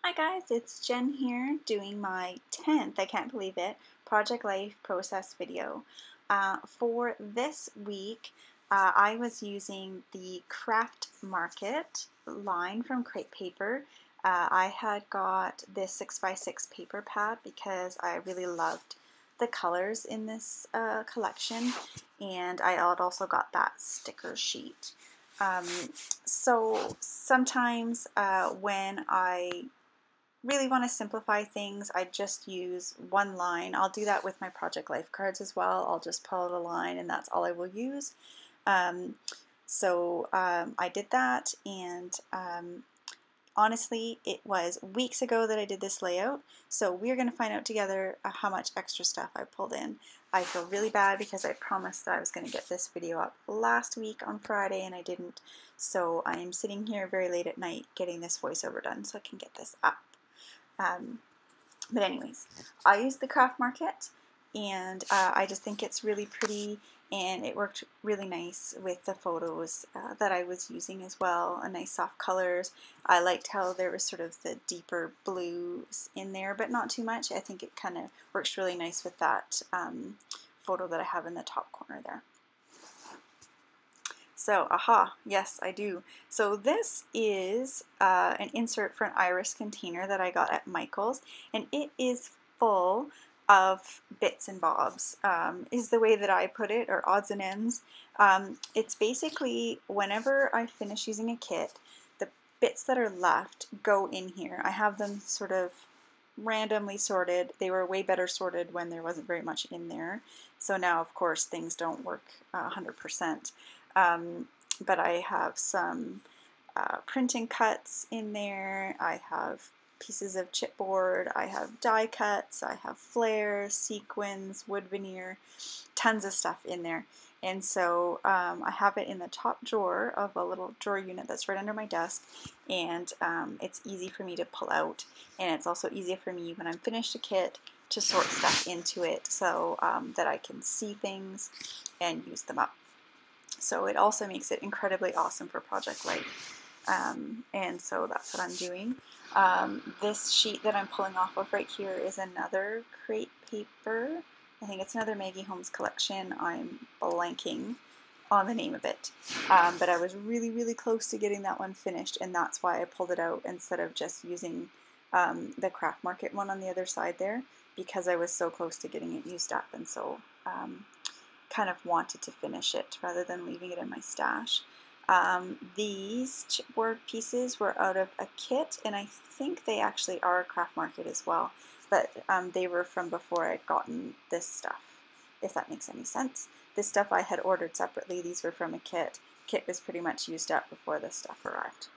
Hi guys, it's Jen here doing my 10th, I can't believe it, Project Life process video. For this week, I was using the Craft Market line from Crate Paper. I had got this 6x6 paper pad because I really loved the colors in this collection, and I had also got that sticker sheet. Um, so sometimes when I really want to simplify things, I just use one line. I'll do that with my Project Life cards as well. I'll just pull out a line and that's all I will use. I did that, and honestly, it was weeks ago that I did this layout, so we're going to find out together how much extra stuff I pulled in. I feel really bad because I promised that I was going to get this video up last week on Friday and I didn't, so I am sitting here very late at night getting this voiceover done so I can get this up. But anyways, I use the Craft Market, and I just think it's really pretty, and it worked really nice with the photos that I was using as well. A nice soft colors. I liked how there was sort of the deeper blues in there, but not too much. I think it kind of works really nice with that photo that I have in the top corner there. So, yes, I do. So this is an insert for an iris container that I got at Michael's, and it is full of bits and bobs, is the way that I put it, or odds and ends. It's basically whenever I finish using a kit, the bits that are left go in here. I have them sort of randomly sorted. They were way better sorted when there wasn't very much in there. So now, of course, things don't work 100%. But I have some printing cuts in there. I have pieces of chipboard. I have die cuts. I have flares, sequins, wood veneer, tons of stuff in there. And so I have it in the top drawer of a little drawer unit that's right under my desk, and it's easy for me to pull out, and it's also easier for me when I'm finished a kit to sort stuff into it so that I can see things and use them up. So it also makes it incredibly awesome for Project Life. And so that's what I'm doing. This sheet that I'm pulling off of right here is another Crate Paper. I think it's another Maggie Holmes collection. I'm blanking on the name of it. But I was really, really close to getting that one finished, and that's why I pulled it out instead of just using the Craft Market one on the other side there, because I was so close to getting it used up, and so kind of wanted to finish it rather than leaving it in my stash. These chipboard pieces were out of a kit, and I think they actually are a Craft Market as well, but they were from before I'd gotten this stuff, if that makes any sense. This stuff I had ordered separately. These were from a kit. Kit was pretty much used up before this stuff arrived.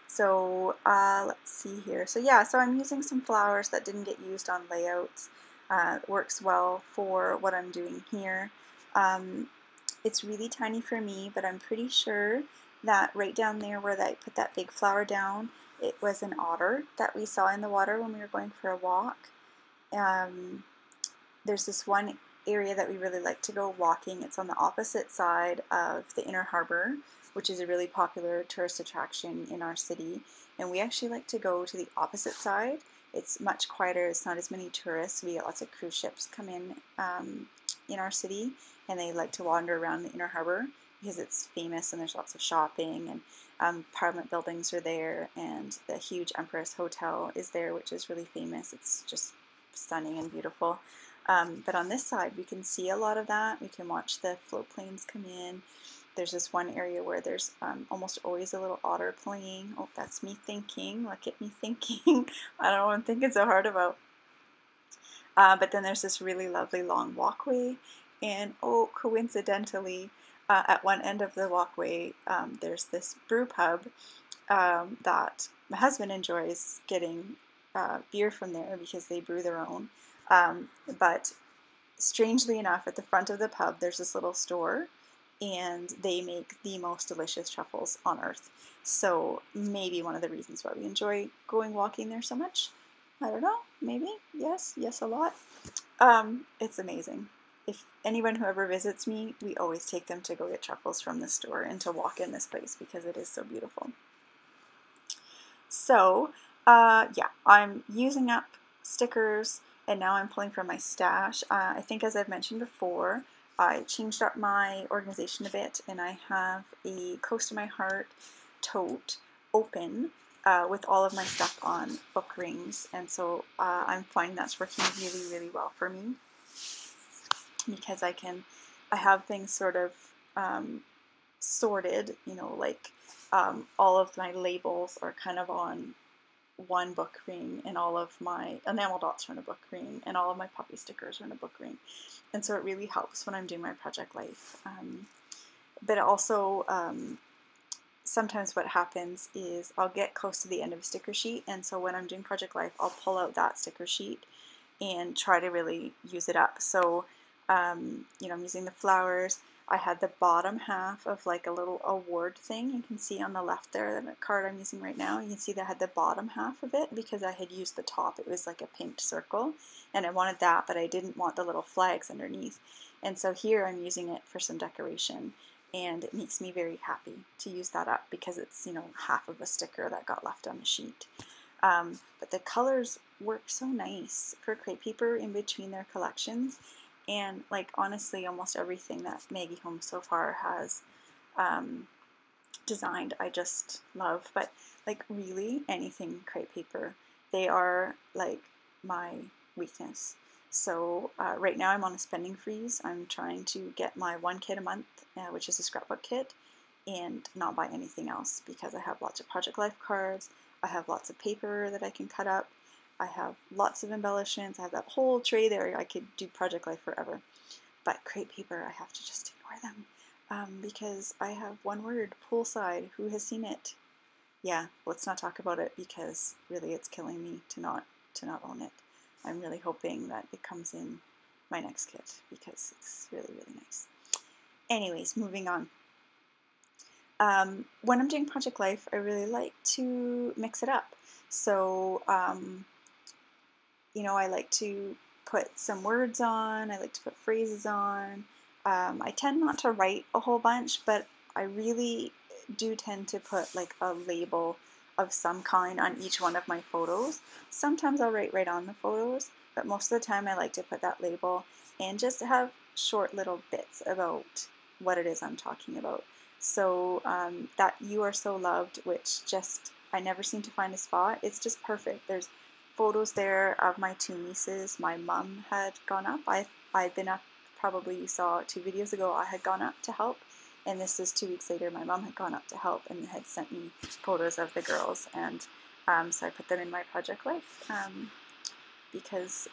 So let's see here. So yeah, so I'm using some flowers that didn't get used on layouts. Works well for what I'm doing here. It's really tiny for me, but I'm pretty sure that right down there where I put that big flower down, it was an otter that we saw in the water when we were going for a walk. There's this one area that we really like to go walking. It's on the opposite side of the Inner Harbor, which is a really popular tourist attraction in our city, and we actually like to go to the opposite side. It's much quieter. It's not as many tourists. We get lots of cruise ships come in our city, and they like to wander around the Inner Harbor because it's famous and there's lots of shopping, and Parliament buildings are there, and the huge Empress Hotel is there, which is really famous. It's just stunning and beautiful. But on this side, we can see a lot of that. We can watch the float planes come in. There's this one area where there's almost always a little otter playing. Oh, that's me thinking. Look at me thinking. I don't know what I'm thinking so hard about. But then there's this really lovely long walkway. And oh, coincidentally, at one end of the walkway, there's this brew pub that my husband enjoys getting beer from there because they brew their own. But strangely enough, at the front of the pub, there's this little store, and they make the most delicious truffles on earth. So maybe one of the reasons why we enjoy going walking there so much. I don't know, maybe, yes, a lot. It's amazing. If anyone who ever visits me, we always take them to go get truffles from the store and to walk in this place because it is so beautiful. So yeah, I'm using up stickers, and now I'm pulling from my stash. I think, as I've mentioned before, I changed up my organization a bit, and I have a Close to My Heart tote open with all of my stuff on book rings, and so I'm finding that's working really, really well for me, because I have things sort of sorted, you know, like all of my labels are kind of on one book ring, and all of my enamel dots are in a book ring, and all of my puppy stickers are in a book ring, and so it really helps when I'm doing my Project Life. But also, sometimes what happens is I'll get close to the end of a sticker sheet, and so when I'm doing Project Life, I'll pull out that sticker sheet and try to really use it up. So, you know, I'm using the flowers. I had the bottom half of like a little award thing. You can see on the left there, the card I'm using right now, you can see that I had the bottom half of it because I had used the top. It was like a pinked circle, and I wanted that, but I didn't want the little flags underneath. And so here I'm using it for some decoration, and it makes me very happy to use that up because it's, you know, half of a sticker that got left on the sheet. But the colors work so nice for crepe paper in between their collections, and like honestly almost everything that Maggie Holmes so far has designed I just love. But like really anything crepe paper, they are like my weakness. So right now I'm on a spending freeze. I'm trying to get my one kit a month, which is a scrapbook kit, and not buy anything else because I have lots of Project Life cards, I have lots of paper that I can cut up, I have lots of embellishments, I have that whole tray there. I could do Project Life forever. But crepe paper, I have to just ignore them because I have one word, poolside. Who has seen it? Yeah, let's not talk about it because really it's killing me to not own it. I'm really hoping that it comes in my next kit because it's really, really nice. Anyways, moving on. When I'm doing Project Life, I really like to mix it up. So, you know, I like to put some words on, I like to put phrases on. I tend not to write a whole bunch, but I really do tend to put like a label of some kind on each one of my photos. Sometimes I'll write right on the photos, but most of the time I like to put that label and just have short little bits about what it is I'm talking about. So that You Are So Loved, which just, I never seem to find a spot. It's just perfect. There's photos there of my two nieces. My mom had gone up. I'd been up, probably you saw 2 videos ago, I had gone up to help. And this is 2 weeks later, my mom had gone up to help and had sent me photos of the girls. And so I put them in my Project Life because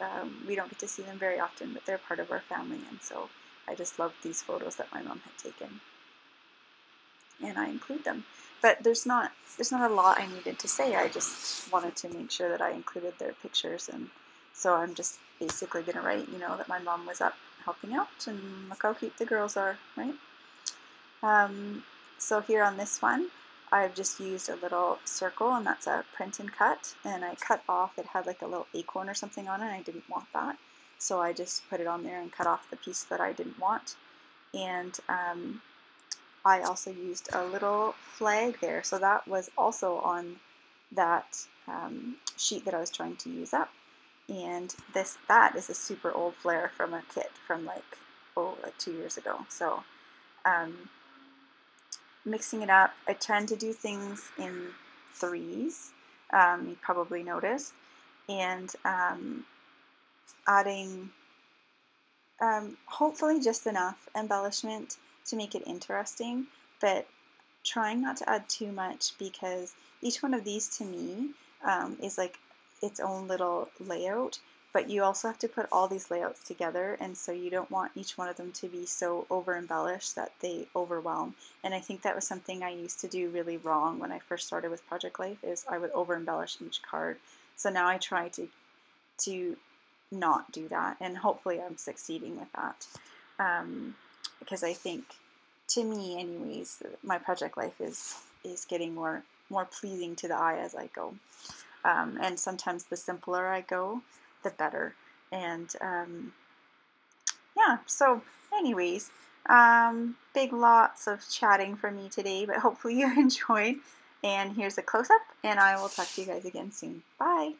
we don't get to see them very often, but they're part of our family. And so I just loved these photos that my mom had taken, and I include them. But there's not a lot I needed to say. I just wanted to make sure that I included their pictures, and so I'm just basically going to write, you know, that my mom was up helping out, and look how cute the girls are, right? So here on this one, I've just used a little circle, and that's a print and cut, and I cut off, it had like a little acorn or something on it, and I didn't want that, so I just put it on there and cut off the piece that I didn't want. And I also used a little flag there, so that was also on that sheet that I was trying to use up. And that is a super old flare from a kit from like 2 years ago. So mixing it up, I tend to do things in threes, you probably noticed, and adding hopefully just enough embellishment to make it interesting, but trying not to add too much because each one of these to me is like its own little layout, but you also have to put all these layouts together, and so you don't want each one of them to be so over embellished that they overwhelm. And I think that was something I used to do really wrong when I first started with Project Life, is I would over embellish each card. So now I try to not do that, and hopefully I'm succeeding with that, because I think, to me anyways, my Project Life is getting more pleasing to the eye as I go, and sometimes the simpler I go, the better. And yeah, so anyways, big lots of chatting for me today, but hopefully you enjoyed. And here's a close-up, and I will talk to you guys again soon. Bye!